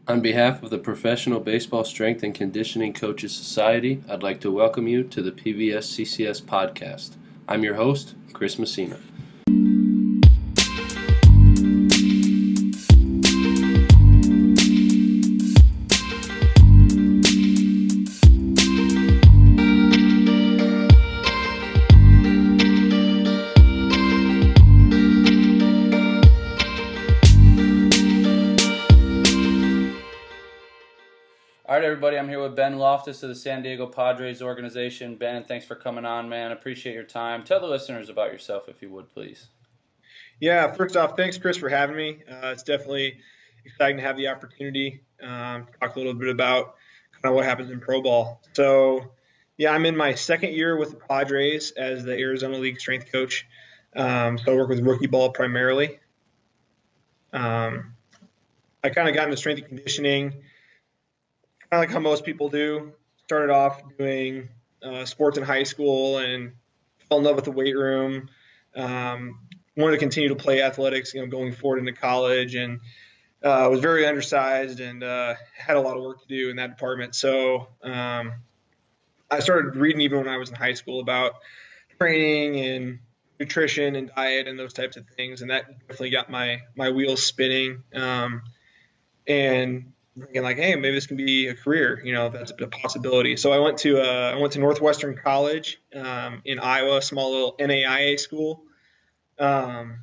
On behalf of the Professional Baseball Strength and Conditioning Coaches Society, I'd like to welcome you to the PBSCCS Podcast. I'm your host, Chris Messina. All right, everybody, I'm here with Ben Loftis of the San Diego Padres organization. Ben, thanks for coming on, man. Appreciate your time. Tell the listeners about yourself, if you would, please. Yeah, first off, thanks, Chris, for having me. It's definitely exciting to have the opportunity to talk a little bit about kind of what happens in pro ball. So, yeah, I'm in my second year with the Padres as the Arizona League strength coach. So I work with rookie ball primarily. I kind of got into strength and conditioning kind of like how most people do. Started off doing sports in high school and fell in love with the weight room. Wanted to continue to play athletics, going forward into college, and was very undersized and had a lot of work to do in that department. So I started reading even when I was in high school about training and nutrition and diet and those types of things, and that definitely got my wheels spinning. And thinking like, hey, maybe this can be a career, that's a possibility. So I went to Northwestern College in Iowa, a small little NAIA school, and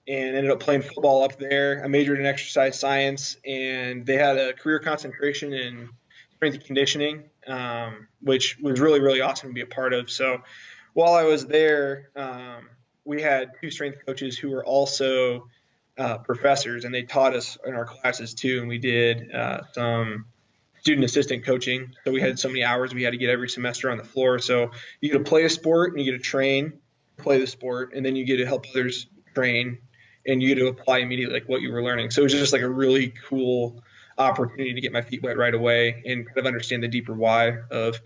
ended up playing football up there. I majored in exercise science, and they had a career concentration in strength and conditioning, which was really, really awesome to be a part of. So while I was there, we had two strength coaches who were also professors, and they taught us in our classes too. And we did some student assistant coaching. So we had so many hours we had to get every semester on the floor. So you get to play a sport and you get to train, play the sport, and then you get to help others train, and you get to apply immediately like what you were learning. So it was just like a really cool opportunity to get my feet wet right away and kind of understand the deeper why of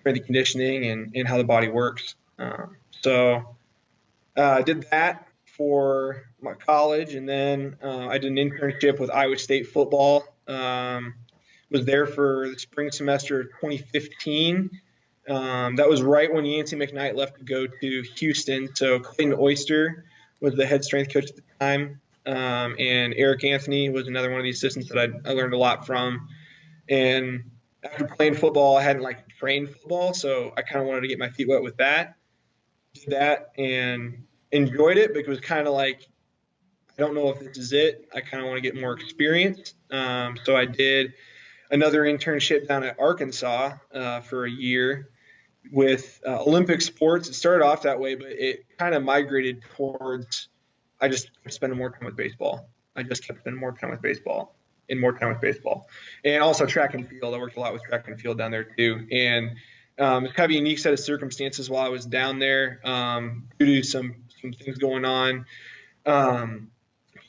strength and conditioning and how the body works. So I did that for my college, and then I did an internship with Iowa State football. Was there for the spring semester of 2015. That was right when Yancey McKnight left to go to Houston. So Clayton Oyster was the head strength coach at the time, and Eric Anthony was another one of the assistants that I learned a lot from. And after playing football, I hadn't trained football, so I kind of wanted to get my feet wet with that. Did that and enjoyed it, because it was kind of like, I don't know if this is it. I kind of want to get more experience. So I did another internship down at Arkansas for a year with Olympic sports. It started off that way, but it kind of migrated towards, I just kept spending more time with baseball. And also track and field. I worked a lot with track and field down there too. And it's kind of a unique set of circumstances while I was down there due to some things going on.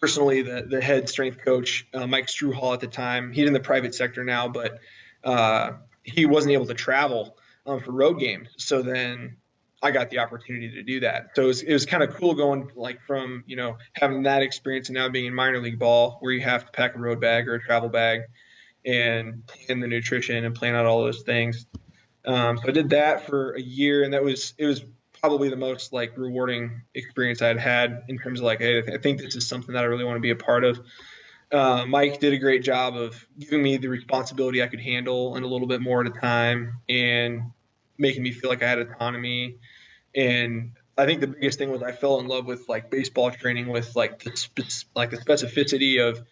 Personally, the head strength coach, Mike Struhall at the time, he's in the private sector now, but he wasn't able to travel for road games. So then I got the opportunity to do that. So it was kind of cool going from, having that experience and now being in minor league ball where you have to pack a road bag or a travel bag and plan the nutrition and plan out all those things. So I did that for a year, and it was probably the most rewarding experience I'd had in terms of hey, I think this is something that I really want to be a part of. Mike did a great job of giving me the responsibility I could handle and a little bit more at a time, and making me feel like I had autonomy. And I think the biggest thing was I fell in love with baseball training with the specificity of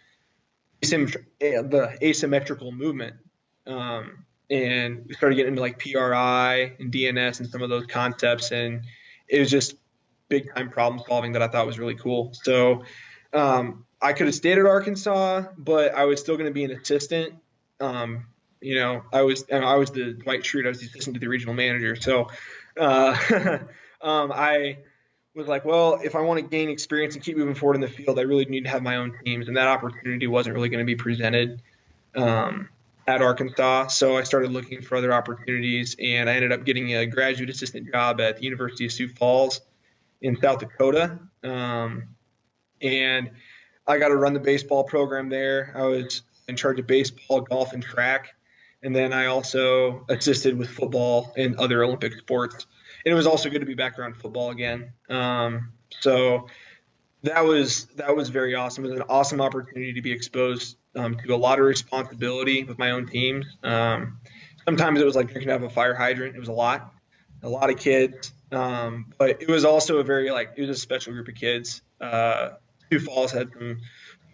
the asymmetrical movement. And we started getting into PRI and DNS and some of those concepts, and it was just big time problem solving that I thought was really cool. So I could have stayed at Arkansas, but I was still going to be an assistant. I was the Dwight Schrute. I was the assistant to the regional manager. So I was like, well, if I want to gain experience and keep moving forward in the field, I really need to have my own teams, and that opportunity wasn't really going to be presented at Arkansas. So I started looking for other opportunities, and I ended up getting a graduate assistant job at the University of Sioux Falls in South Dakota. And I got to run the baseball program there. I was in charge of baseball, golf, and track. And then I also assisted with football and other Olympic sports. And it was also good to be back around football again. So that was very awesome. It was an awesome opportunity to be exposed to a lot of responsibility with my own teams. Sometimes it was like drinking out of a fire hydrant. It was a lot of kids. But it was also it was a special group of kids. Sioux Falls had some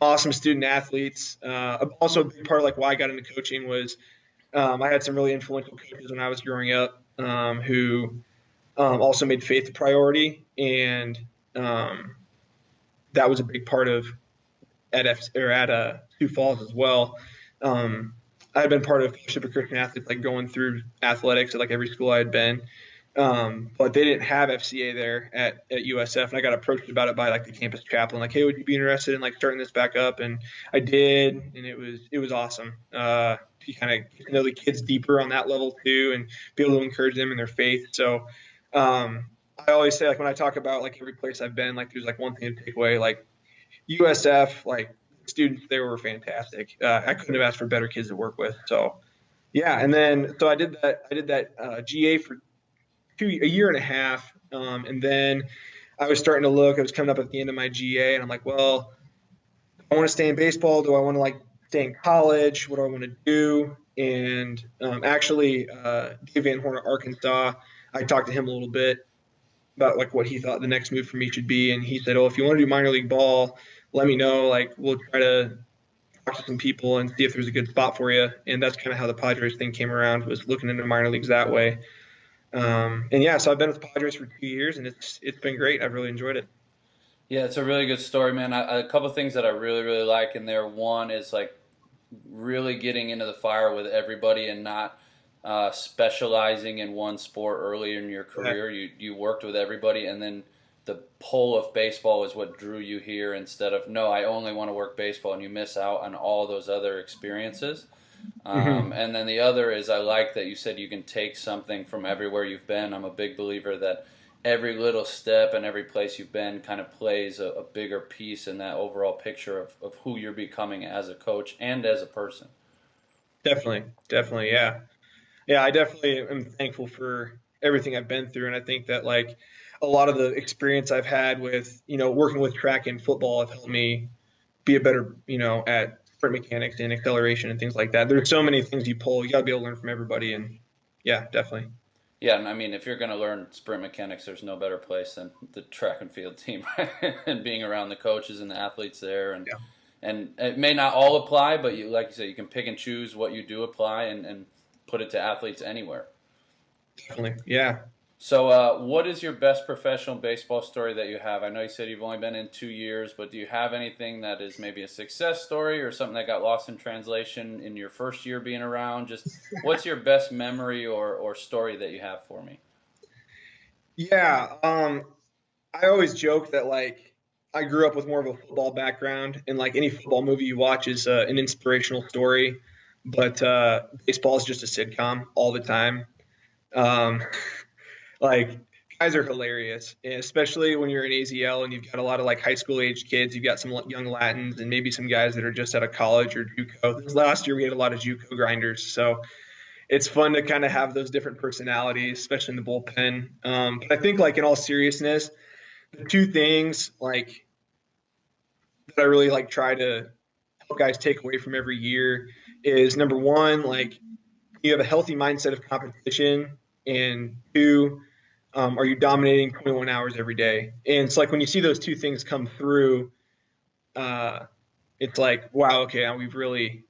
awesome student athletes. Also, a big part of like why I got into coaching was I had some really influential coaches when I was growing up who also made faith a priority, and that was a big part of at Sioux Falls as well. I had been part of Fellowship of Christian Athletes, like going through athletics at like every school I had been. But they didn't have FCA there at USF, and I got approached about it by like the campus chaplain, like, hey, would you be interested in like starting this back up? And I did, and it was awesome. To kind of get to know the kids deeper on that level too, and be able to encourage them in their faith. So I always say, like, when I talk about like every place I've been, like there's like one thing to take away, like USF, like students there were fantastic. I couldn't have asked for better kids to work with. So yeah, and then so I did that GA for a year and a half, and then I was starting to look. I was coming up at the end of my GA, and I'm like, well, I want to stay in baseball. Do I want to like stay in college? What do I want to do? And actually, Dave Van Horn at Arkansas, I talked to him a little bit about like what he thought the next move for me should be, and he said, "Oh, if you want to do minor league ball, let me know. Like, we'll try to talk to some people and see if there's a good spot for you." And that's kind of how the Padres thing came around, was looking into minor leagues that way. And yeah, so I've been with the Padres for 2 years, and it's been great. I've really enjoyed it. Yeah, it's a really good story, man. A couple of things that I really, really like in there. One is like really getting into the fire with everybody and not specializing in one sport early in your career. Yeah. You worked with everybody, and then the pull of baseball is what drew you here instead of, no, I only want to work baseball, and you miss out on all those other experiences. And then the other is, I like that you said you can take something from everywhere you've been. I'm a big believer that every little step and every place you've been kind of plays a bigger piece in that overall picture of who you're becoming as a coach and as a person. Definitely, yeah. Yeah, I definitely am thankful for everything I've been through, and I think that like a lot of the experience I've had with, working with track and football have helped me be a better, at sprint mechanics and acceleration and things like that. There's so many things you pull. You got to be able to learn from everybody, and yeah, definitely. Yeah, and I mean, if you're going to learn sprint mechanics, there's no better place than the track and field team, right? And being around the coaches and the athletes there. And and it may not all apply, but like you said, you can pick and choose what you do apply and put it to athletes anywhere. Definitely, yeah. So what is your best professional baseball story that you have? I know you said you've only been in 2 years, but do you have anything that is maybe a success story or something that got lost in translation in your first year being around? Just what's your best memory or story that you have for me? Yeah, I always joke that like I grew up with more of a football background, and like any football movie you watch is an inspirational story, but baseball is just a sitcom all the time. Like, guys are hilarious, and especially when you're in AZL and you've got a lot of like high school age kids. You've got some young Latins and maybe some guys that are just out of college or JUCO. This last year we had a lot of JUCO grinders, so it's fun to kind of have those different personalities, especially in the bullpen. But I think like in all seriousness, the two things like that I really like try to help guys take away from every year is, number one, like you have a healthy mindset of competition, and two, are you dominating 21 hours every day? And it's like when you see those two things come through, it's like, wow, okay, we really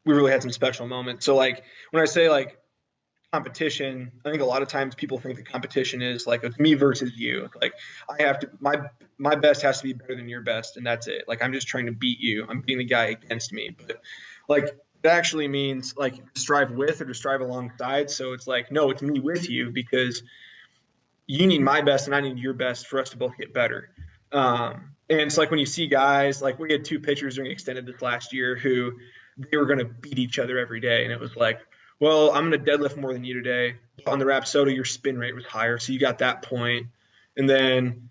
had some special moments. So like when I say like competition, I think a lot of times people think the competition is like it's me versus you. Like I have to, my best has to be better than your best, and that's it. Like I'm just trying to beat you. I'm beating the guy against me. But like it actually means like to strive with or to strive alongside. So it's like, no, it's me with you, because you need my best and I need your best for us to both get better. And it's like when you see guys, like we had two pitchers during extended this last year who they were going to beat each other every day. And it was like, well, I'm going to deadlift more than you today. On the Rapsodo, your spin rate was higher, so you got that point. And then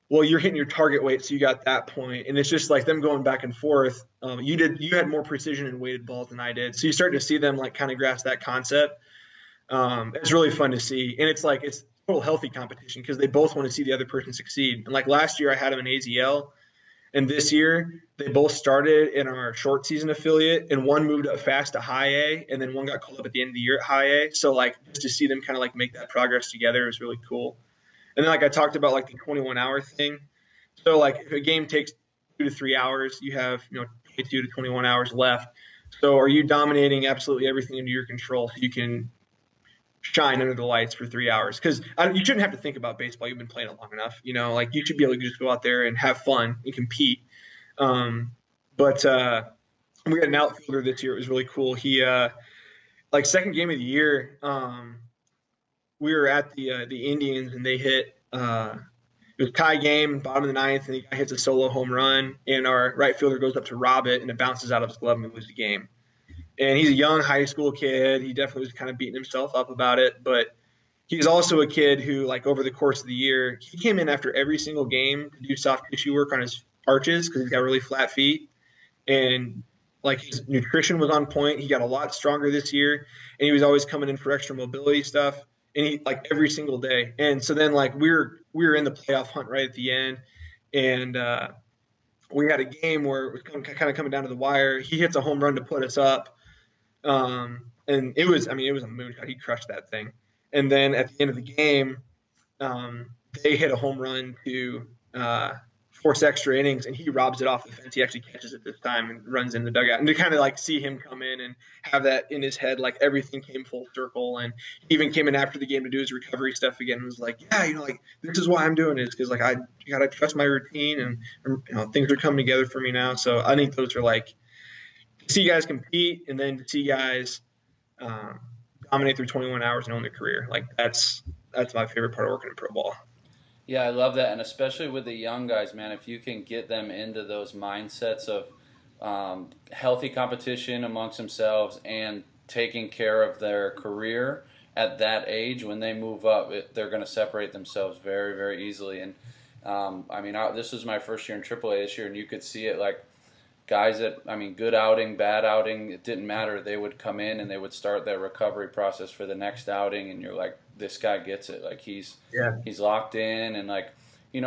well, you're hitting your target weight, so you got that point. And it's just like them going back and forth. You had more precision in weighted balls than I did. So you start to see them like kind of grasp that concept. It's really fun to see. And it's total healthy competition because they both want to see the other person succeed. And like last year I had them in AZL, and this year they both started in our short season affiliate, and one moved up fast to high A, and then one got called up at the end of the year at high A. So like just to see them kind of like make that progress together is really cool. And then like I talked about like the 21-hour thing. So like if a game takes 2 to 3 hours, you have 22 to 21 hours left. So are you dominating absolutely everything into your control so you can shine under the lights for 3 hours? Because you shouldn't have to think about baseball. You've been playing it long enough. Like you should be able to just go out there and have fun and compete. But we had an outfielder this year. It was really cool. He like second game of the year, we were at the Indians, and they hit it was a tie game, bottom of the ninth, and the guy hits a solo home run, and our right fielder goes up to rob it, and it bounces out of his glove, and we lose the game. And he's a young high school kid. He definitely was kind of beating himself up about it, but he's also a kid who, like, over the course of the year, he came in after every single game to do soft tissue work on his arches because he's got really flat feet. And, like, his nutrition was on point. He got a lot stronger this year, and he was always coming in for extra mobility stuff, and he, like, every single day. And so then, like, we were in the playoff hunt right at the end, and we had a game where it was kind of coming down to the wire. He hits a home run to put us up. And it was a moonshot. He crushed that thing. And then at the end of the game, they hit a home run to force extra innings, and he robs it off the fence. He actually catches it this time and runs in the dugout. And to kind of like see him come in and have that in his head, like everything came full circle. And he even came in after the game to do his recovery stuff again and was like, yeah, like this is why I'm doing it, because like I gotta trust my routine, and things are coming together for me now. So I think those are like, to see guys compete and then to see guys dominate through 21 hours and own their career. Like that's my favorite part of working in pro ball. Yeah, I love that, and especially with the young guys, man, if you can get them into those mindsets of healthy competition amongst themselves and taking care of their career at that age, when they move up, they're going to separate themselves very, very easily. And this was my first year in AAA this year, and you could see it, like, guys that, good outing, bad outing, it didn't matter. They would come in and they would start their recovery process for the next outing, and you're like, this guy gets it. Like, he's locked in, and like,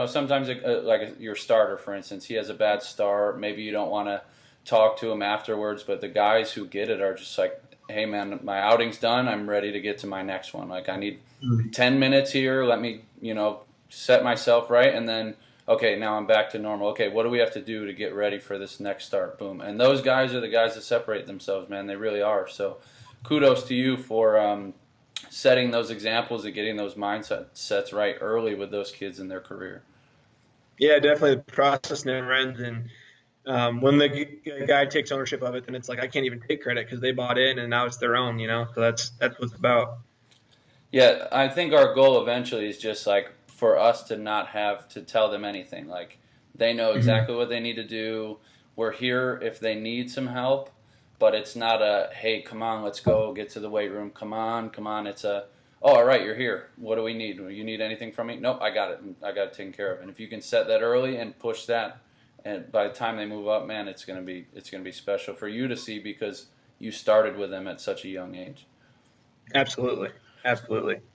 sometimes like your starter, for instance, he has a bad start. Maybe you don't want to talk to him afterwards, but the guys who get it are just like, hey man, my outing's done. I'm ready to get to my next one. Like, I need 10 minutes here. Let me, set myself right, and then, okay, now I'm back to normal. Okay, what do we have to do to get ready for this next start? Boom. And those guys are the guys that separate themselves, man. They really are. So kudos to you for setting those examples and getting those mindsets right early with those kids in their career. Yeah, definitely. The process never ends. And when the guy takes ownership of it, then it's like, I can't even take credit because they bought in and now it's their own, So that's what it's about. Yeah, I think our goal eventually is just like for us to not have to tell them anything. Like, they know exactly what they need to do. We're here if they need some help, but it's not a, hey, come on, let's go get to the weight room. Come on. It's a, oh, all right, you're here. What do we need? Do you need anything from me? Nope, I got it. I got it taken care of. And if you can set that early and push that, and by the time they move up, man, it's gonna be special for you to see because you started with them at such a young age. Absolutely.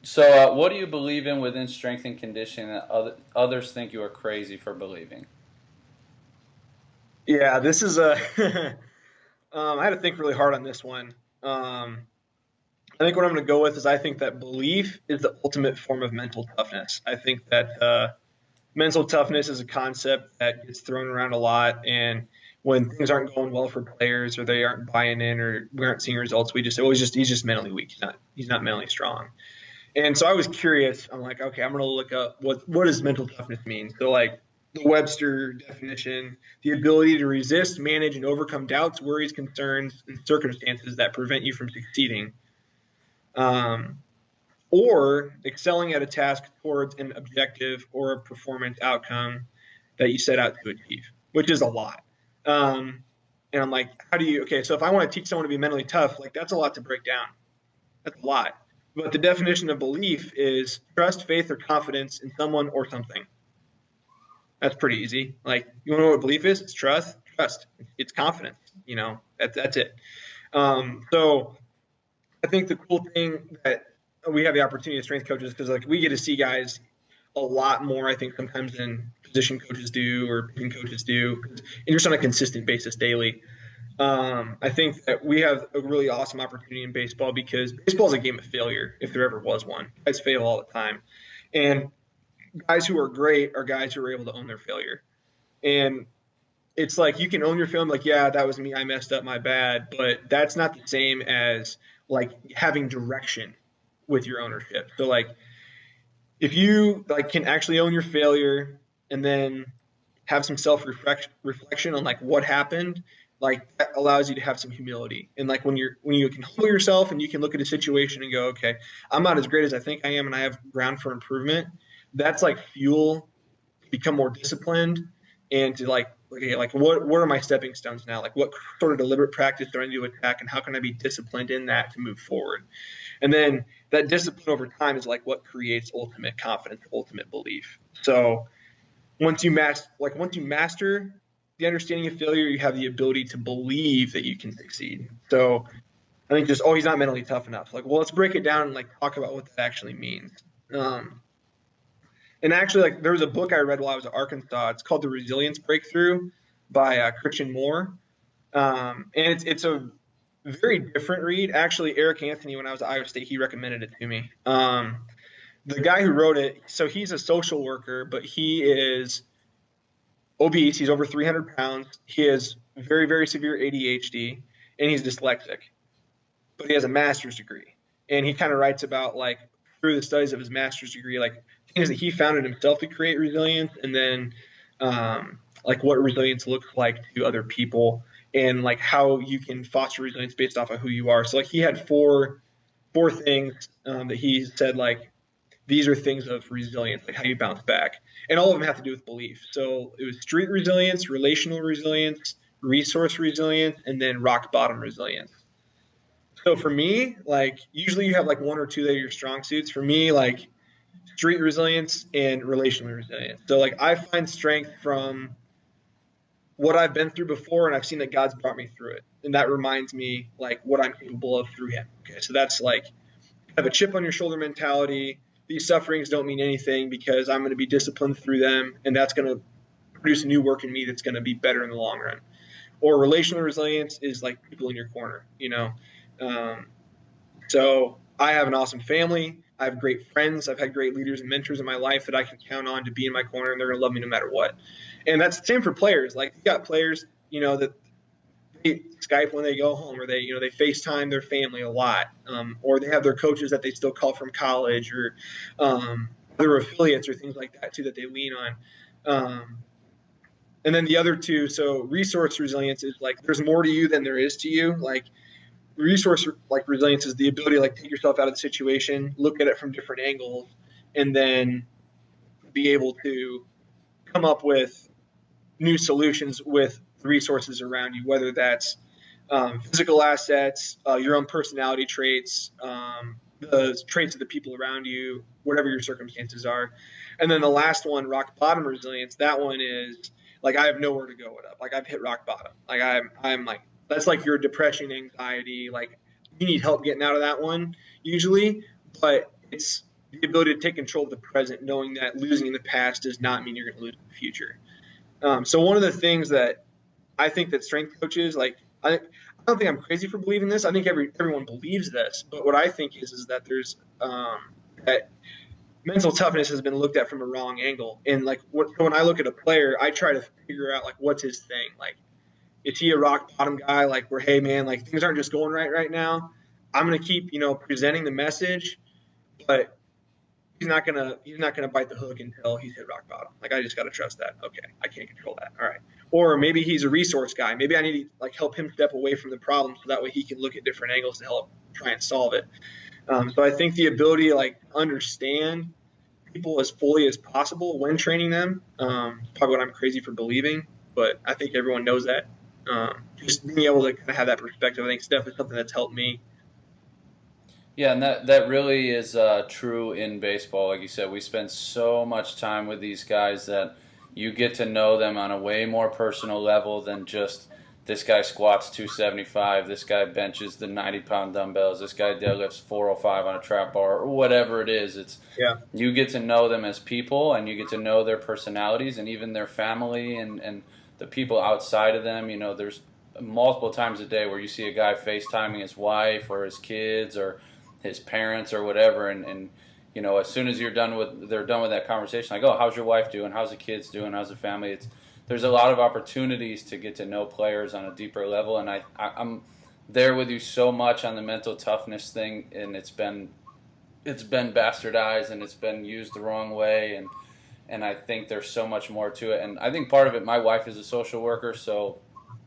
So what do you believe in within strength and conditioning that others think you are crazy for believing? Yeah, this is I had to think really hard on this one. I think what I'm going to go with is I think that belief is the ultimate form of mental toughness. I think that mental toughness is a concept that gets thrown around a lot, and when things aren't going well for players or they aren't buying in or we aren't seeing results, we just say, oh, he's just mentally weak. He's not mentally strong. And so I was curious. I'm like, okay, I'm going to look up what does mental toughness mean? So like the Webster definition, the ability to resist, manage, and overcome doubts, worries, concerns, and circumstances that prevent you from succeeding. Or excelling at a task towards an objective or a performance outcome that you set out to achieve, which is a lot. And I'm like, so if I want to teach someone to be mentally tough, like that's a lot to break down. That's a lot. But the definition of belief is trust, faith, or confidence in someone or something. That's pretty easy. Like, you want to know what belief is? It's trust. Trust. It's confidence. That's it. So I think the cool thing that we have the opportunity as strength coaches, because like we get to see guys a lot more, I think, sometimes than position coaches do or pitching coaches do, and just on a consistent basis daily. I think that we have a really awesome opportunity in baseball because baseball is a game of failure, if there ever was one. Guys fail all the time. And guys who are great are guys who are able to own their failure. And it's like you can own your film, like, yeah, that was me, I messed up, my bad. But that's not the same as like having direction with your ownership. So like if you like can actually own your failure and then have some self-reflection on like what happened, like that allows you to have some humility. And like when you can humble yourself and you can look at a situation and go, okay, I'm not as great as I think I am and I have ground for improvement. That's like fuel to become more disciplined and to like, okay, like what are my stepping stones now? Like what sort of deliberate practice do I need to attack and how can I be disciplined in that to move forward? And then that discipline over time is like what creates ultimate confidence, ultimate belief. So once you master the understanding of failure, you have the ability to believe that you can succeed. So I think just, oh, he's not mentally tough enough. Like, well, let's break it down and like talk about what that actually means. And actually, like there was a book I read while I was at Arkansas. It's called The Resilience Breakthrough by Christian Moore. And it's a very different read. Actually, Eric Anthony, when I was at Iowa State, he recommended it to me. The guy who wrote it, so he's a social worker, but he is obese. He's over 300 pounds. He has very, very severe ADHD, and he's dyslexic. But he has a master's degree. And he kind of writes about, like, through the studies of his master's degree, like, things that he found in himself to create resilience, and then, like, what resilience looks like to other people, and, like, how you can foster resilience based off of who you are. So, like, he had four things that he said, like, these are things of resilience, like how you bounce back. And all of them have to do with belief. So it was street resilience, relational resilience, resource resilience, and then rock bottom resilience. So for me, like usually you have like one or two that are your strong suits. For me, like street resilience and relational resilience. So like I find strength from what I've been through before, and I've seen that God's brought me through it. And that reminds me like what I'm capable of through him. Okay, so that's like have a chip on your shoulder mentality. These sufferings don't mean anything because I'm going to be disciplined through them, and that's going to produce a new work in me that's going to be better in the long run. Or relational resilience is like people in your corner, you know. So I have an awesome family. I have great friends. I've had great leaders and mentors in my life that I can count on to be in my corner, and they're going to love me no matter what. And that's the same for players. Like you got players, you know, that they Skype when they go home, or they FaceTime their family a lot, or they have their coaches that they still call from college, or other affiliates or things like that too that they lean on. And then the other two, so resource resilience is like there's more to you than there is to you. Like resource like resilience is the ability to like take yourself out of the situation, look at it from different angles, and then be able to come up with new solutions with resources around you, whether that's physical assets, your own personality traits, the traits of the people around you, whatever your circumstances are. And then the last one, rock bottom resilience, that one is like I have nowhere to go with up. Like I've hit rock bottom. Like I'm like that's like your depression, anxiety, like you need help getting out of that one usually, but it's the ability to take control of the present, knowing that losing in the past does not mean you're going to lose in the future. So one of the things that I think that strength coaches, like, I don't think I'm crazy for believing this. I think everyone believes this. But what I think is that there's that mental toughness has been looked at from a wrong angle. And like when I look at a player, I try to figure out like what's his thing. Like, is he a rock bottom guy? Like where, hey man, like things aren't just going right now. I'm gonna keep presenting the message, but he's not gonna bite the hook until he's hit rock bottom. Like I just gotta trust that. Okay, I can't control that. All right. Or maybe he's a resource guy. Maybe I need to like help him step away from the problem so that way he can look at different angles to help try and solve it. So I think the ability to like understand people as fully as possible when training them, probably what I'm crazy for believing, but I think everyone knows that. Just being able to kind of have that perspective, I think, is definitely something that's helped me. Yeah, and that really is true in baseball. Like you said, we spend so much time with these guys that, you get to know them on a way more personal level than just this guy squats 275, this guy benches the 90-pound dumbbells, this guy deadlifts 405 on a trap bar, or whatever it is. You get to know them as people, and you get to know their personalities and even their family and the people outside of them. There's multiple times a day where you see a guy FaceTiming his wife or his kids or his parents or whatever, and as soon as they're done with that conversation, like, oh, how's your wife doing? How's the kids doing? How's the family? There's a lot of opportunities to get to know players on a deeper level, and I'm there with you so much on the mental toughness thing, and it's been bastardized and it's been used the wrong way, and I think there's so much more to it. And I think part of it, my wife is a social worker, so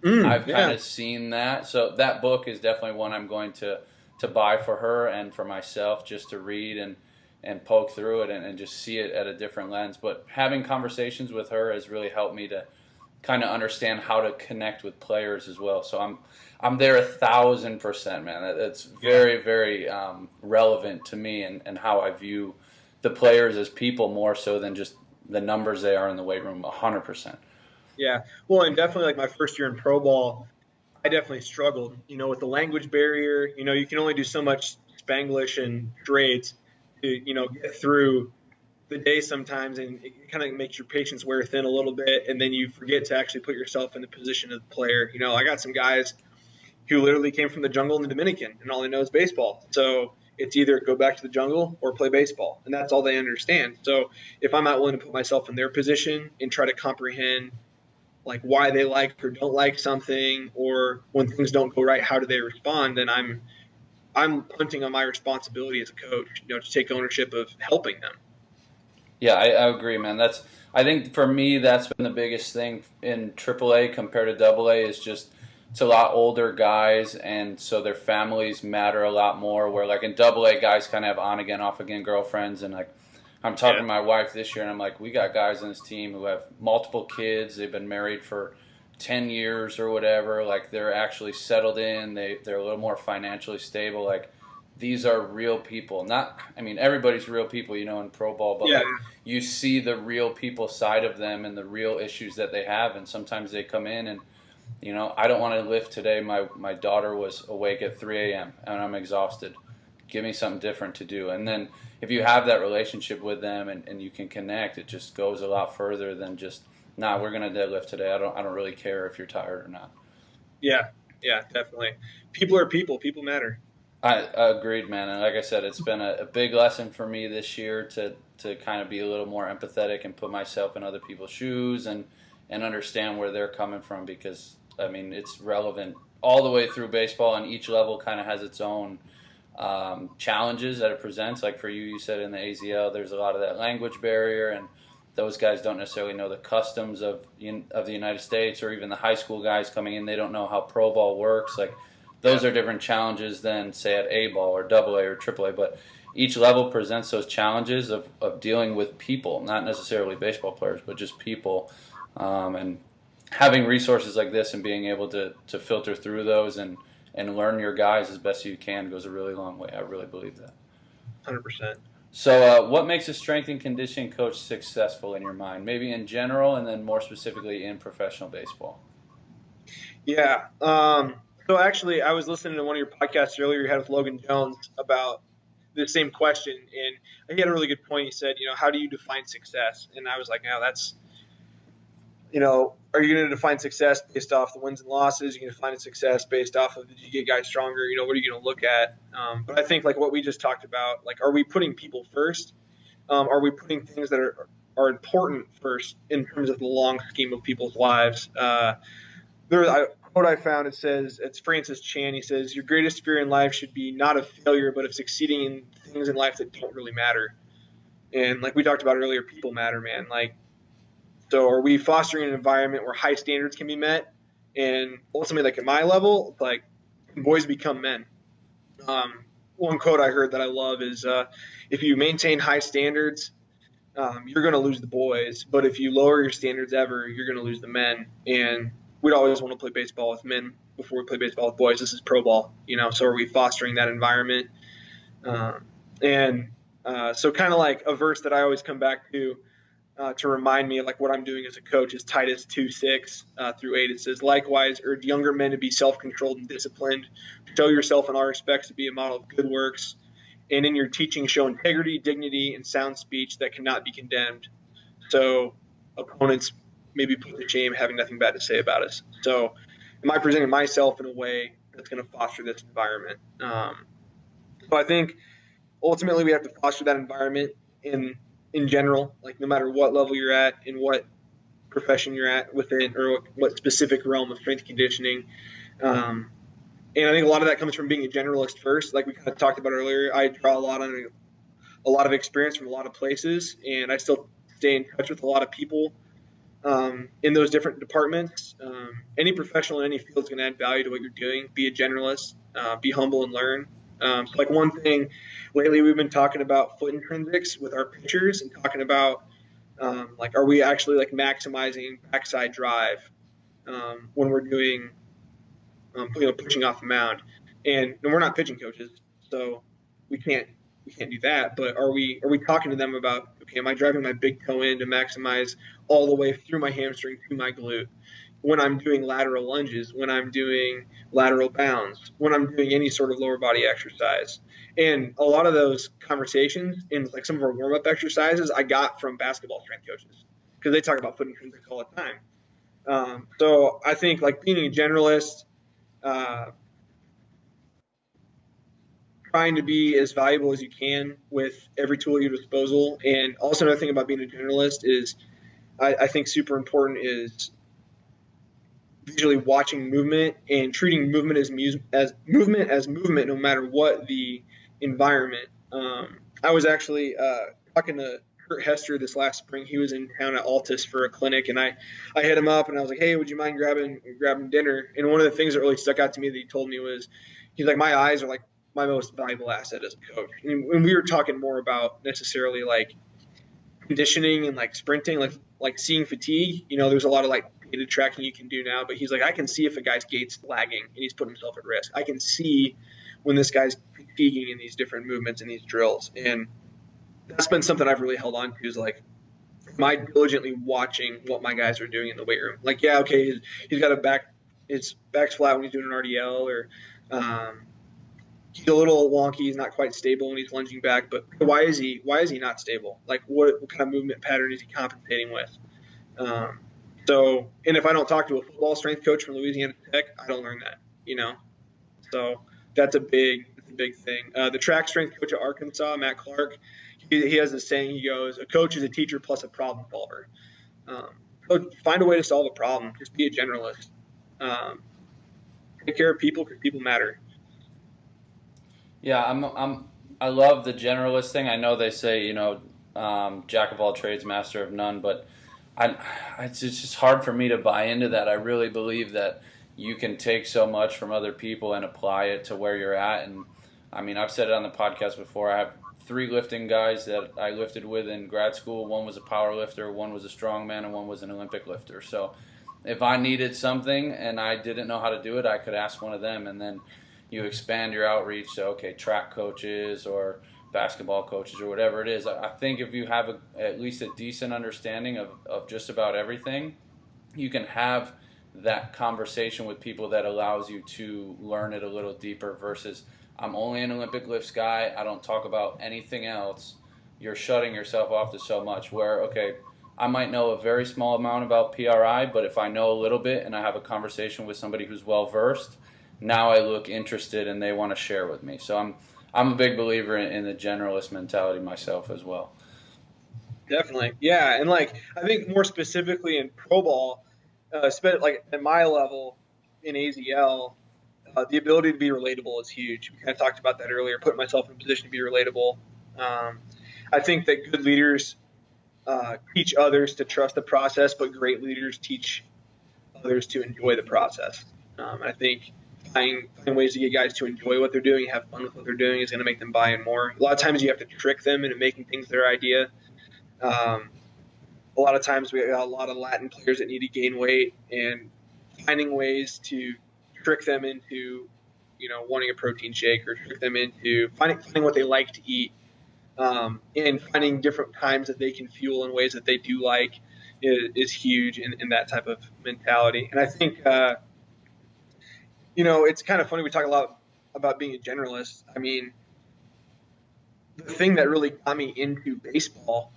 I've kind of seen that. So that book is definitely one I'm going to buy for her and for myself, just to read and poke through it and just see it at a different lens. But having conversations with her has really helped me to kind of understand how to connect with players as well. So I'm there 1,000%, man. That's very, very relevant to me and how I view the players as people more so than just the numbers they are in the weight room, 100%. Yeah. Well, and definitely like my first year in pro ball, I definitely struggled, with the language barrier. You can only do so much Spanglish and trades to, get through the day sometimes, and it kind of makes your patience wear thin a little bit, and then you forget to actually put yourself in the position of the player. I got some guys who literally came from the jungle in the Dominican, and all they know is baseball. So it's either go back to the jungle or play baseball, and that's all they understand. So if I'm not willing to put myself in their position and try to comprehend like why they like or don't like something, or when things don't go right, how do they respond, then I'm punting on my responsibility as a coach, to take ownership of helping them. Yeah, I agree, man. I think for me, that's been the biggest thing in AAA compared to AA is just it's a lot older guys, and so their families matter a lot more. Where like in AA, guys kind of have on again, off again girlfriends, and like I'm talking to my wife this year, and I'm like, we got guys on this team who have multiple kids. They've been married for 10 years or whatever. Like they're actually settled in. They're a little more financially stable. Like these are real people. Everybody's real people, in pro ball, but like, you see the real people side of them and the real issues that they have. And sometimes they come in and, I don't want to lift today. My daughter was awake at 3 a.m. and I'm exhausted. Give me something different to do. And then if you have that relationship with them and you can connect, it just goes a lot further than just, we're going to deadlift today. I don't really care if you're tired or not. Yeah, definitely. People are people. People matter. I agreed, man. And like I said, it's been a big lesson for me this year to kind of be a little more empathetic and put myself in other people's shoes and understand where they're coming from, because, it's relevant all the way through baseball, and each level kind of has its own challenges that it presents. Like for you said in the AZL, there's a lot of that language barrier, and those guys don't necessarily know the customs of the United States, or even the high school guys coming in, they don't know how pro ball works. Like those are different challenges than, say, at A ball or AA or AAA. But each level presents those challenges of dealing with people, not necessarily baseball players, but just people. And having resources like this and being able to filter through those and learn your guys as best you can goes a really long way. I really believe that. 100%. So what makes a strength and conditioning coach successful in your mind? Maybe in general, and then more specifically in professional baseball. Yeah. So actually, I was listening to one of your podcasts earlier you had with Logan Jones about the same question, and he had a really good point. He said, how do you define success? And I was like, that's, are you going to define success based off the wins and losses? Are you going to define success based off of, did you get guys stronger? What are you going to look at? But I think like what we just talked about, like, are we putting people first? Are we putting things that are important first in terms of the long scheme of people's lives? There's a quote I found. It says, it's Francis Chan. He says, your greatest fear in life should be not of failure, but of succeeding in things in life that don't really matter. And like we talked about earlier, people matter, man. Like, so are we fostering an environment where high standards can be met? And ultimately, like at my level, like boys become men. One quote I heard that I love is, if you maintain high standards, you're going to lose the boys. But if you lower your standards ever, you're going to lose the men. And we'd always want to play baseball with men before we play baseball with boys. This is pro ball, so are we fostering that environment? So kind of like a verse that I always come back to, to remind me of like what I'm doing as a coach is Titus 2:6 through 8. It says, likewise, urge younger men to be self-controlled and disciplined. Show yourself in all respects to be a model of good works. And in your teaching, show integrity, dignity, and sound speech that cannot be condemned. So opponents maybe put to shame having nothing bad to say about us. So am I presenting myself in a way that's going to foster this environment? So I think ultimately we have to foster that environment in general, like no matter what level you're at, in what profession you're at within, or what specific realm of strength conditioning. And I think a lot of that comes from being a generalist first. Like we kind of talked about earlier, I draw a lot of experience from a lot of places, and I still stay in touch with a lot of people in those different departments. Any professional in any field is going to add value to what you're doing. Be a generalist, be humble and learn. So like one thing lately, we've been talking about foot intrinsics with our pitchers and talking about like, are we actually like maximizing backside drive when we're doing, pushing off the mound? And we're not pitching coaches, so we can't do that. But are we talking to them about, okay, am I driving my big toe in to maximize all the way through my hamstring to my glute? When I'm doing lateral lunges, when I'm doing lateral bounds, when I'm doing any sort of lower body exercise. And a lot of those conversations in like some of our warm-up exercises I got from basketball strength coaches because they talk about foot intrinsics all the time. So I think like being a generalist, trying to be as valuable as you can with every tool at your disposal. And also another thing about being a generalist is I think super important is visually watching movement and treating movement as movement no matter what the environment. I was actually talking to Kurt Hester this last spring. He was in town at Altus for a clinic, and I hit him up and I was like, hey, would you mind grabbing dinner? And one of the things that really stuck out to me that he told me was, he's like, my eyes are like my most valuable asset as a coach. And we were talking more about necessarily like conditioning and like sprinting, like seeing fatigue. There's a lot of like data tracking you can do now, but he's like, I can see if a guy's gait's lagging and he's putting himself at risk. I can see when this guy's fatiguing in these different movements and these drills. And that's been something I've really held on to, is like, am I diligently watching what my guys are doing in the weight room? Like, yeah, okay, he's got his back's flat when he's doing an RDL, or he's a little wonky, he's not quite stable when he's lunging back, but why is he not stable? Like, what kind of movement pattern is he compensating with? And if I don't talk to a football strength coach from Louisiana Tech, I don't learn that, So that's a big thing. The track strength coach at Arkansas, Matt Clark, he has this saying. He goes, a coach is a teacher plus a problem solver. So find a way to solve a problem. Just be a generalist. Take care of people because people matter. Yeah, I love the generalist thing. I know they say, jack of all trades, master of none, but it's just hard for me to buy into that. I really believe that you can take so much from other people and apply it to where you're at. And I mean, I've said it on the podcast before. I have 3 lifting guys that I lifted with in grad school. One was a power lifter, one was a strongman, and one was an Olympic lifter. So if I needed something and I didn't know how to do it, I could ask one of them. And then you expand your outreach to, okay, track coaches or basketball coaches or whatever it is. I think if you have at least a decent understanding of just about everything, you can have that conversation with people that allows you to learn it a little deeper versus I'm only an Olympic lifts guy, I don't talk about anything else. You're shutting yourself off to so much where, okay, I might know a very small amount about PRI, but if I know a little bit and I have a conversation with somebody who's well-versed, now I look interested and they want to share with me. So I'm a big believer in the generalist mentality myself as well. Definitely. Yeah. And like, I think more specifically in pro ball, like at my level in AZL, the ability to be relatable is huge. We kind of talked about that earlier, putting myself in a position to be relatable. I think that good leaders teach others to trust the process, but great leaders teach others to enjoy the process. I think finding ways to get guys to enjoy what they're doing, have fun with what they're doing, is going to make them buy in more. A lot of times you have to trick them into making things their idea. A lot of times we got a lot of Latin players that need to gain weight, and finding ways to trick them into, wanting a protein shake, or trick them into finding what they like to eat And finding different times that they can fuel in ways that they do like is huge in that type of mentality. And I think, it's kind of funny. We talk a lot about being a generalist. I mean, the thing that really got me into baseball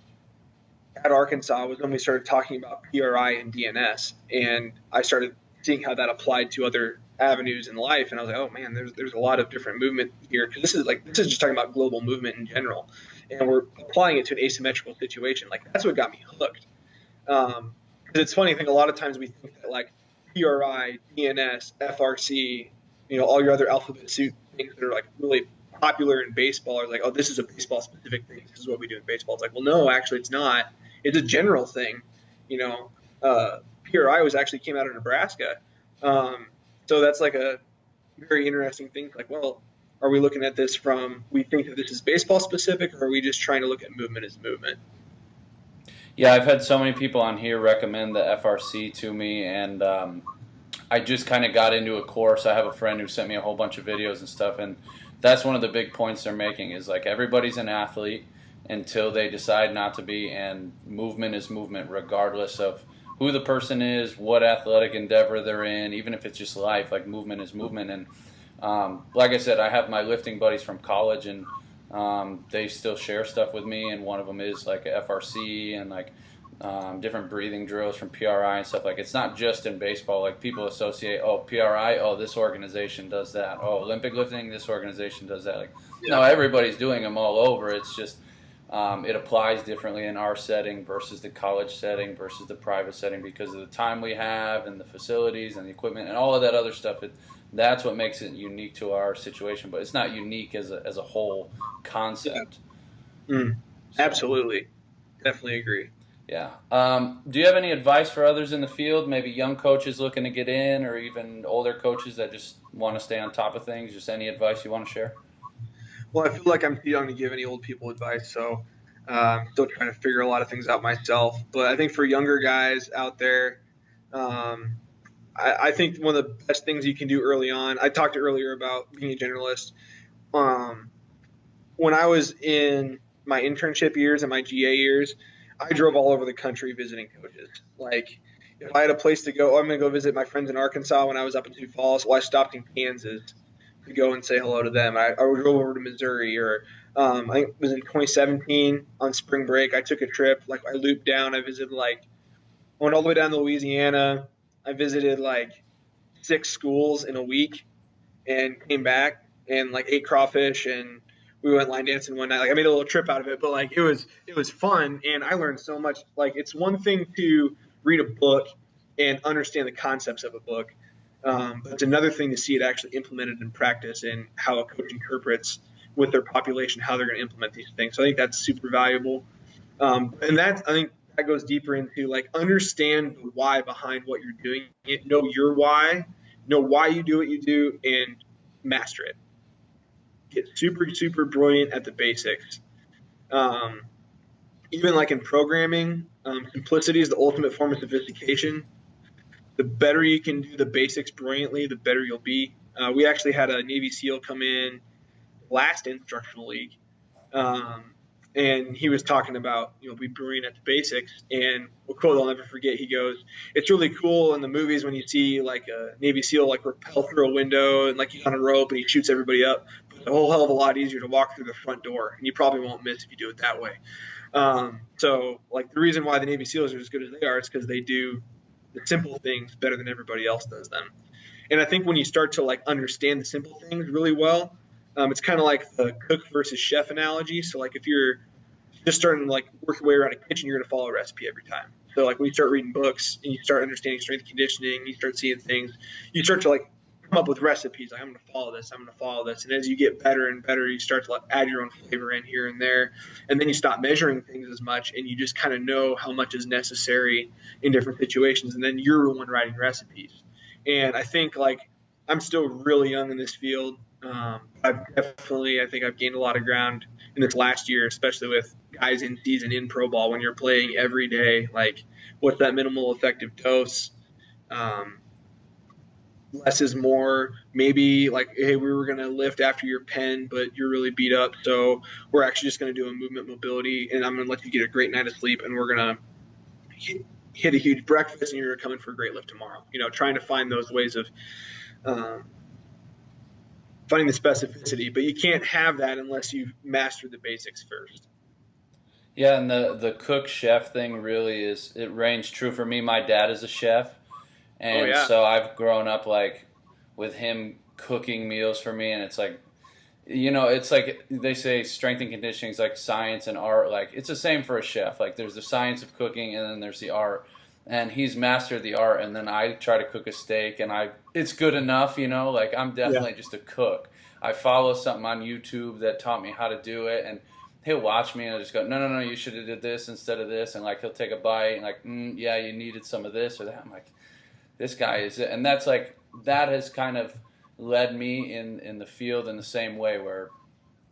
at Arkansas was when we started talking about PRI and DNS, and I started seeing how that applied to other avenues in life, and I was like, oh man, there's a lot of different movement here, because this is just talking about global movement in general, and we're applying it to an asymmetrical situation. Like, that's what got me hooked. Because it's funny, I think a lot of times we think that like PRI, DNS, FRC, all your other alphabet soup things that are like really popular in baseball are like, oh, this is a baseball specific thing. This is what we do in baseball. It's like, well, no, actually, it's not. It's a general thing. PRI came out of Nebraska. So that's like a very interesting thing. Like, well, are we looking at this from, we think that this is baseball specific, or are we just trying to look at movement as movement? Yeah, I've had so many people on here recommend the FRC to me, and I just kind of got into a course. I have a friend who sent me a whole bunch of videos and stuff, and that's one of the big points they're making is like everybody's an athlete until they decide not to be, and movement is movement regardless of who the person is, what athletic endeavor they're in, even if it's just life. Like, movement is movement. And like I said, I have my lifting buddies from college, and they still share stuff with me, and one of them is like FRC and like different breathing drills from PRI and stuff. Like, it's not just in baseball. Like, people associate, oh, PRI, oh, this organization does that. Oh, Olympic lifting, this organization does that. Like, no, everybody's doing them all over. It's just it applies differently in our setting versus the college setting versus the private setting because of the time we have and the facilities and the equipment and all of that other stuff. That's what makes it unique to our situation, but it's not unique as a whole concept. Absolutely. Definitely agree. Yeah. Do you have any advice for others in the field, maybe young coaches looking to get in, or even older coaches that just want to stay on top of things? Just any advice you want to share? Well, I feel like I'm too young to give any old people advice, so I'm still trying to figure a lot of things out myself. But I think for younger guys out there, I think one of the best things you can do early on, I talked earlier about being a generalist. When I was in my internship years and my GA years, I drove all over the country visiting coaches. Like, if I had a place to go, I'm going to go visit my friends in Arkansas when I was up in Sioux Falls. Well, I stopped in Kansas to go and say hello to them. I drove over to Missouri, or I think it was in 2017 on spring break. I took a trip. Like, I looped down. I visited, I went all the way down to Louisiana. I visited 6 schools in a week and came back and ate crawfish, and we went line dancing one night. I made a little trip out of it, but it was fun, and I learned so much. It's one thing to read a book and understand the concepts of a book, but it's another thing to see it actually implemented in practice and how a coach interprets with their population how they're going to implement these things. So I think that's super valuable, and I think that goes deeper into understand the why behind what you're doing. Know your why, know why you do what you do, and master it. Get super, super brilliant at the basics. Even in programming, simplicity is the ultimate form of sophistication. The better you can do the basics brilliantly, the better you'll be. We actually had a Navy SEAL come in last instructional league, and he was talking about, be brilliant at the basics. And a quote I'll never forget, he goes, "It's really cool in the movies when you see a Navy SEAL rappel through a window and he's on a rope and he shoots everybody up. But it's a whole hell of a lot easier to walk through the front door, and you probably won't miss if you do it that way." So the reason why the Navy SEALs are as good as they are is because they do the simple things better than everybody else does them. And I think when you start to understand the simple things really well, it's kind of like the cook versus chef analogy. So if you're just starting to work your way around a kitchen, you're going to follow a recipe every time. So when you start reading books and you start understanding strength conditioning, you start seeing things, you start to come up with recipes. I'm going to follow this. I'm going to follow this. And as you get better and better, you start to add your own flavor in here and there. And then you stop measuring things as much, and you just kind of know how much is necessary in different situations. And then you're the one writing recipes. And I think I'm still really young in this field. I think I've gained a lot of ground in this last year, especially with guys in season in pro ball. When you're playing every day, what's that minimal effective dose? less is more. Maybe like, hey, we were going to lift after your pen, but you're really beat up, so we're actually just going to do a movement mobility, and I'm going to let you get a great night of sleep, and we're going to hit a huge breakfast, and you're coming for a great lift tomorrow. Trying to find those ways of finding the specificity, but you can't have that unless you've mastered the basics first. Yeah, and the cook chef thing really it reigns true for me. My dad is a chef, and so I've grown up like with him cooking meals for me, and it's like, it's like they say strength and conditioning is like science and art. Like it's the same for a chef. Like there's the science of cooking, and then there's the art. And he's mastered the art, and then I try to cook a steak, and it's good enough, like I'm definitely just a cook. I follow something on YouTube that taught me how to do it, and he'll watch me and I'll just go, no, you should have did this instead of this, and like he'll take a bite and like, yeah, you needed some of this or that. I'm like, this guy is it, and that's like that has kind of led me in the field in the same way where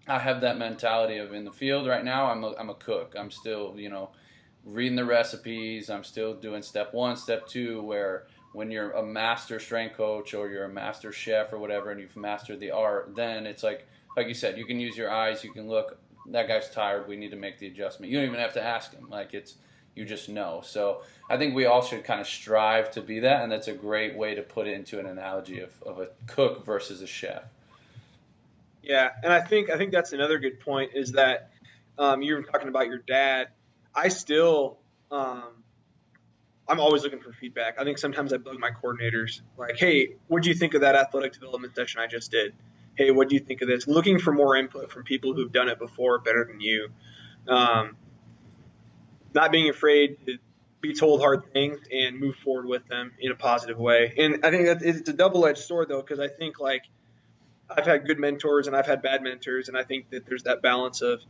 I have that mentality of in the field right now I'm a cook. I'm still reading the recipes. I'm still doing step 1, step 2, where when you're a master strength coach or you're a master chef or whatever and you've mastered the art, then it's like you said, you can use your eyes, you can look, that guy's tired, we need to make the adjustment. You don't even have to ask him. Like you just know. So I think we all should kind of strive to be that, and that's a great way to put it into an analogy of a cook versus a chef. Yeah, and I think that's another good point is that you were talking about your dad. I still, I'm always looking for feedback. I think sometimes I bug my coordinators, like, hey, what do you think of that athletic development session I just did? Hey, what do you think of this? Looking for more input from people who've done it before better than you. Not being afraid to be told hard things and move forward with them in a positive way. And I think that it's a double-edged sword, though, because I think, like, I've had good mentors and I've had bad mentors, and I think that there's that balance of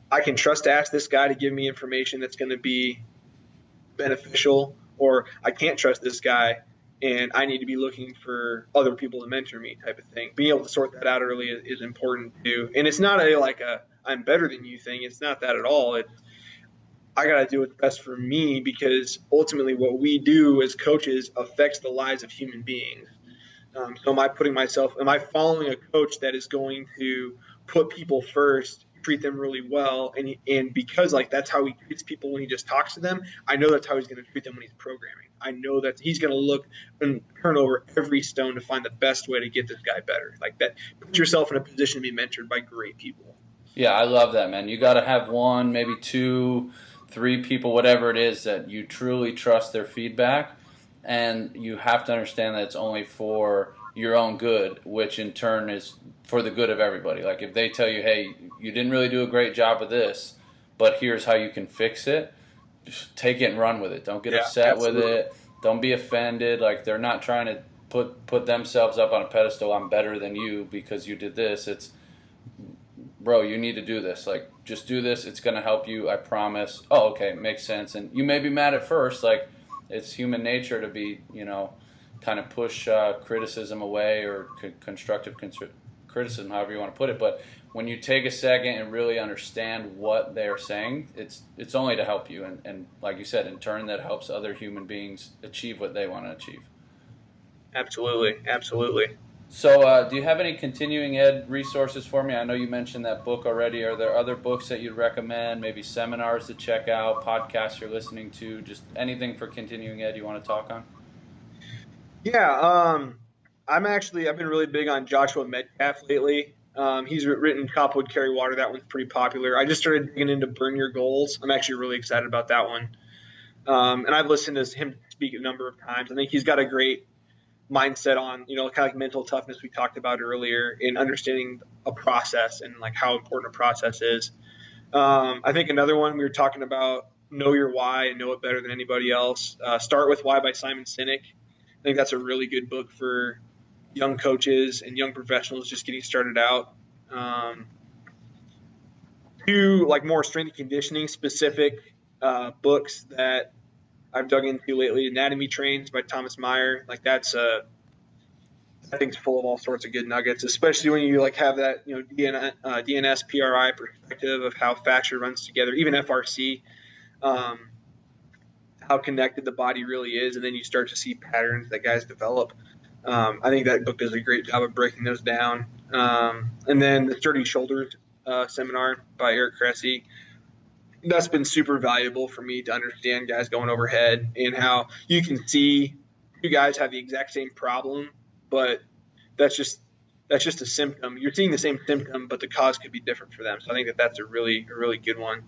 I can trust to ask this guy to give me information that's going to be beneficial, or I can't trust this guy and I need to be looking for other people to mentor me type of thing. Being able to sort that out early is important too. And it's not a I'm better than you thing. It's not that at all. I got to do what's best for me, because ultimately what we do as coaches affects the lives of human beings. So am I following a coach that is going to put people first, treat them really well, and because like that's how he treats people when he just talks to them, I know that's how he's going to treat them when he's programming. I know that he's going to look and turn over every stone to find the best way to get this guy better. Like that, put yourself in a position to be mentored by great people. Yeah, I love that, man. You got to have 1, maybe 2, 3 people, whatever it is, that you truly trust their feedback, and you have to understand that it's only for your own good, which in turn is for the good of everybody. Like if they tell you, hey, you didn't really do a great job of this, but here's how you can fix it, just take it and run with it. Don't get upset absolutely. With it. Don't be offended. Like they're not trying to put themselves up on a pedestal. I'm better than you because you did this. It's, bro, you need to do this. Like just do this. It's going to help you. I promise. Oh, okay. Makes sense. And you may be mad at first. Like it's human nature to be, kind of push criticism away, or constructive criticism, however you want to put it. But when you take a second and really understand what they're saying, it's only to help you. And like you said, in turn, that helps other human beings achieve what they want to achieve. Absolutely. So do you have any continuing ed resources for me? I know you mentioned that book already. Are there other books that you'd recommend, maybe seminars to check out, podcasts you're listening to, just anything for continuing ed you want to talk on? Yeah, I've been really big on Joshua Metcalf lately. He's written Copwood Carry Water. That one's pretty popular. I just started digging into Burn Your Goals. I'm actually really excited about that one. And I've listened to him speak a number of times. I think he's got a great mindset on, kind of like mental toughness we talked about earlier, in understanding a process and like how important a process is. I think another one we were talking about, Know Your Why and Know It Better Than Anybody Else. Start With Why by Simon Sinek. I think that's a really good book for young coaches and young professionals just getting started out. 2 like more strength and conditioning specific books that I've dug into lately. Anatomy Trains by Thomas Meyer. Like that's I think it's full of all sorts of good nuggets, especially when you like have that DNS PRI perspective of how fascia runs together, even FRC. how connected the body really is, and then you start to see patterns that guys develop. I think that book does a great job of breaking those down. And then the Sturdy Shoulders seminar by Eric Cressy, that's been super valuable for me to understand guys going overhead and how you can see two guys have the exact same problem, but that's just a symptom. You're seeing the same symptom, but the cause could be different for them. So I think that's a really good one.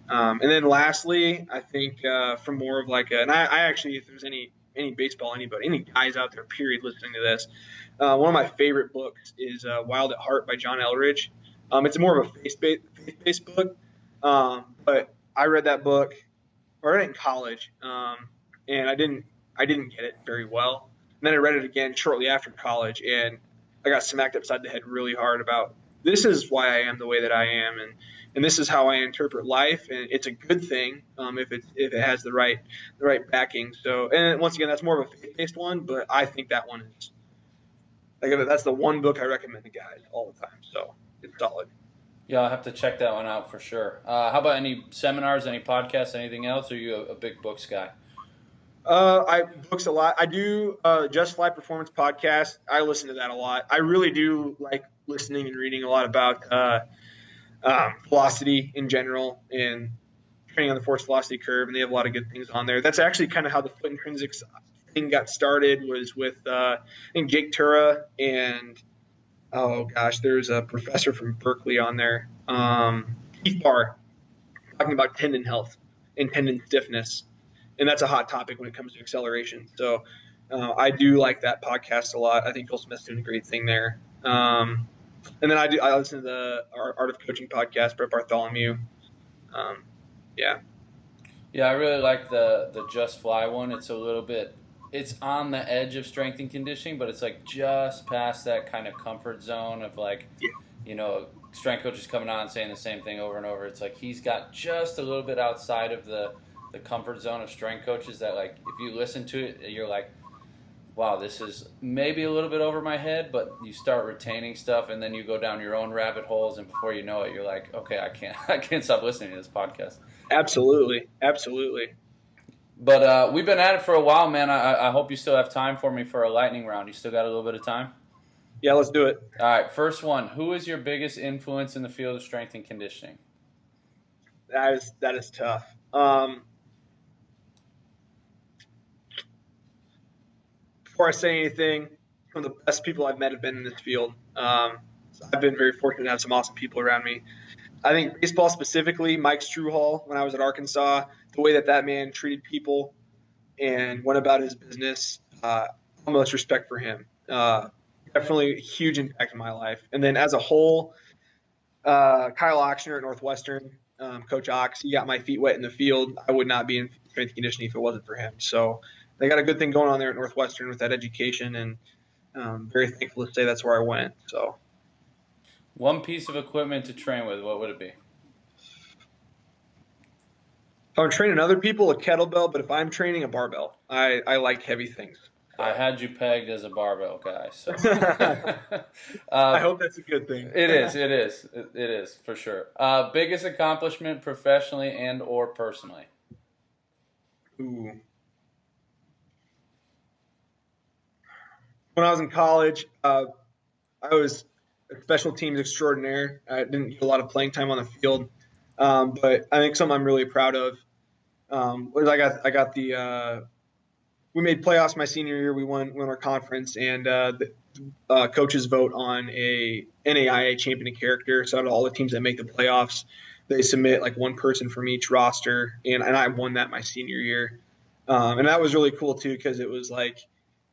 And then lastly, I think from more of like and I actually, if there's any baseball, any guys out there, period, listening to this, one of my favorite books is Wild at Heart by John Eldridge. It's more of a faith-based book, but I read that book, or I read it in college, and I didn't get it very well. And then I read it again shortly after college, and I got smacked upside the head really hard about this is why I am the way that I am, and this is how I interpret life, and it's a good thing if it has the right backing. So, and once again, that's more of a faith-based one, but I think that one is that's the one book I recommend to guys all the time. So it's solid. Yeah, I'll have to check that one out for sure. How about any seminars, any podcasts, anything else? Or are you a big books guy? I books a lot. I do Just Fly Performance podcast. I listen to that a lot. I really do like listening and reading a lot about velocity in general and training on the force velocity curve, and they have a lot of good things on there. That's actually kind of how the foot intrinsics thing got started, was with I think Jake Tura and there's a professor from Berkeley on there, Keith Barr, talking about tendon health and tendon stiffness. And that's a hot topic when it comes to acceleration. So I do like that podcast a lot. I think Joel Smith's doing a great thing there. And then I listen to the Art of Coaching podcast, Brett Bartholomew. Yeah, I really like the Just Fly one. It's on the edge of strength and conditioning, but it's like just past that kind of comfort zone of strength coaches coming on and saying the same thing over and over. It's like he's got just a little bit outside of the comfort zone of strength coaches that, like, if you listen to it, you're like, wow, this is maybe a little bit over my head, but you start retaining stuff, and then you go down your own rabbit holes, and before you know it, you're like, okay, I can't stop listening to this podcast. Absolutely. But we've been at it for a while, man. I hope you still have time for me for a lightning round. You still got a little bit of time? Yeah, let's do it. All right, first one. Who is your biggest influence in the field of strength and conditioning? That is tough. Before I say anything, some of the best people I've met have been in this field. So I've been very fortunate to have some awesome people around me. I think baseball specifically, Mike Struhall, when I was at Arkansas, the way that man treated people and went about his business, utmost respect for him. Definitely a huge impact in my life. And then as a whole, Kyle Ochsner at Northwestern, Coach Ox, he got my feet wet in the field. I would not be in strength and conditioning if it wasn't for him. So they got a good thing going on there at Northwestern with that education, and very thankful to say that's where I went. So, one piece of equipment to train with, what would it be? If I'm training other people, a kettlebell, but if I'm training, a barbell. I like heavy things. I had you pegged as a barbell guy, so I hope that's a good thing. It is for sure. Biggest accomplishment professionally and or personally? Ooh. When I was in college, I was a special teams extraordinaire. I didn't get a lot of playing time on the field, but I think something I'm really proud of was I got the we made playoffs my senior year. We won our conference, and the coaches vote on a NAIA champion of character. So out of all the teams that make the playoffs, they submit like one person from each roster, and I won that my senior year. And that was really cool too, because it was like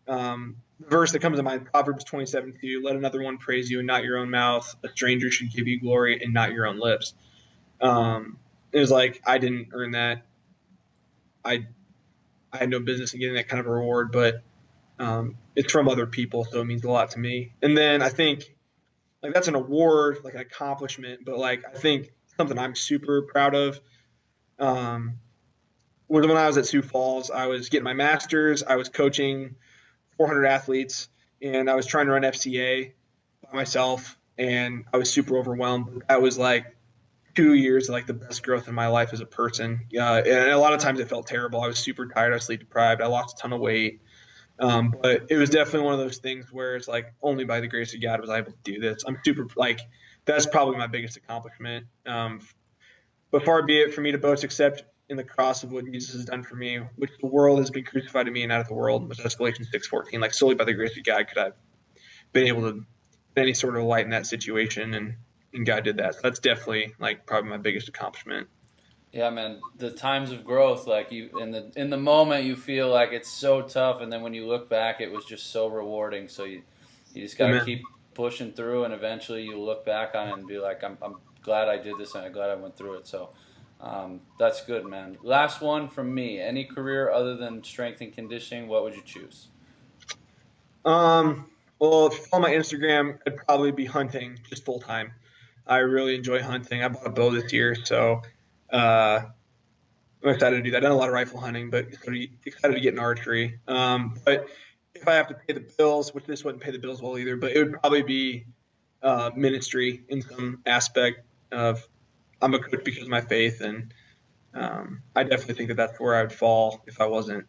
the verse that comes to mind, Proverbs 27:2, let another one praise you and not your own mouth. A stranger should give you glory and not your own lips. It was like, I didn't earn that. I had no business in getting that kind of a reward, but it's from other people, so it means a lot to me. And then I think like that's an award, like an accomplishment, but like I think something I'm super proud of was when I was at Sioux Falls. I was getting my master's. I was coaching 400 athletes, and I was trying to run FCA by myself, and I was super overwhelmed. That was like 2 years of like the best growth in my life as a person. And a lot of times it felt terrible. I was super tired. I was sleep deprived. I lost a ton of weight. But it was definitely one of those things where it's like only by the grace of God was I able to do this. I'm super like that's probably my biggest accomplishment. But far be it for me to boast except in the cross of what Jesus has done for me, which the world has been crucified to me and out of the world, which is Galatians 6:14. Like solely by the grace of God could I have been able to any sort of light in that situation, and God did that. So that's definitely like probably my biggest accomplishment. Yeah, man. The times of growth, like you in the moment, you feel like it's so tough, and then when you look back, it was just so rewarding. So you just got to keep pushing through, and eventually you look back on it and be like, I'm glad I did this, and I'm glad I went through it. So that's good, man. Last one from me. Any career other than strength and conditioning, what would you choose? Well, if you follow my Instagram, it'd probably be hunting, just full time. I really enjoy hunting. I bought a bow this year, so I'm excited to do that. I've done a lot of rifle hunting, but excited to get in archery. But if I have to pay the bills, which this wouldn't pay the bills well either, but it would probably be ministry in some aspect of I'm a coach because of my faith, and I definitely think that that's where I would fall if I wasn't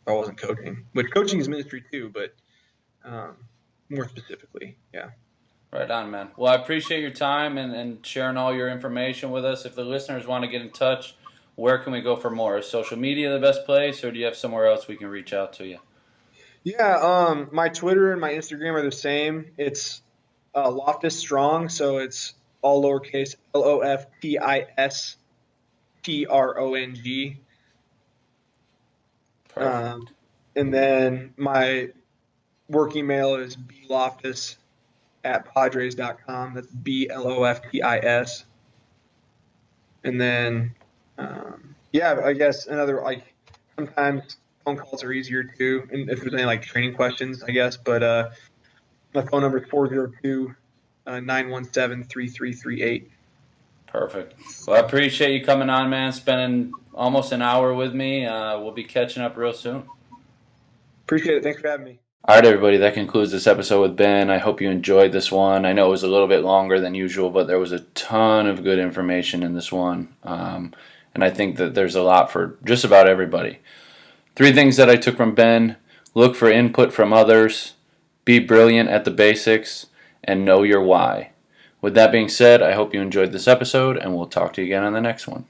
coaching. Which coaching is ministry too, but more specifically, yeah. Right on, man. Well, I appreciate your time and sharing all your information with us. If the listeners want to get in touch, where can we go for more? Is social media the best place, or do you have somewhere else we can reach out to you? Yeah, my Twitter and my Instagram are the same. It's Loftis Strong, so it's all lowercase LOFTISTRONG. Perfect. And then my work email is bloftis@padres.com. That's BLOFTIS. And then, I guess another, like, sometimes phone calls are easier too. And if there's any like training questions, I guess, but my phone number is 402-917-3338. Perfect. Well, I appreciate you coming on, man, spending almost an hour with me. We'll be catching up real soon. Appreciate it. Thanks for having me. All right, everybody, that concludes this episode with Ben. I hope you enjoyed this one. I know it was a little bit longer than usual, but there was a ton of good information in this one. And I think that there's a lot for just about everybody. 3 things that I took from Ben: look for input from others, be brilliant at the basics, and know your why. With that being said, I hope you enjoyed this episode, and we'll talk to you again on the next one.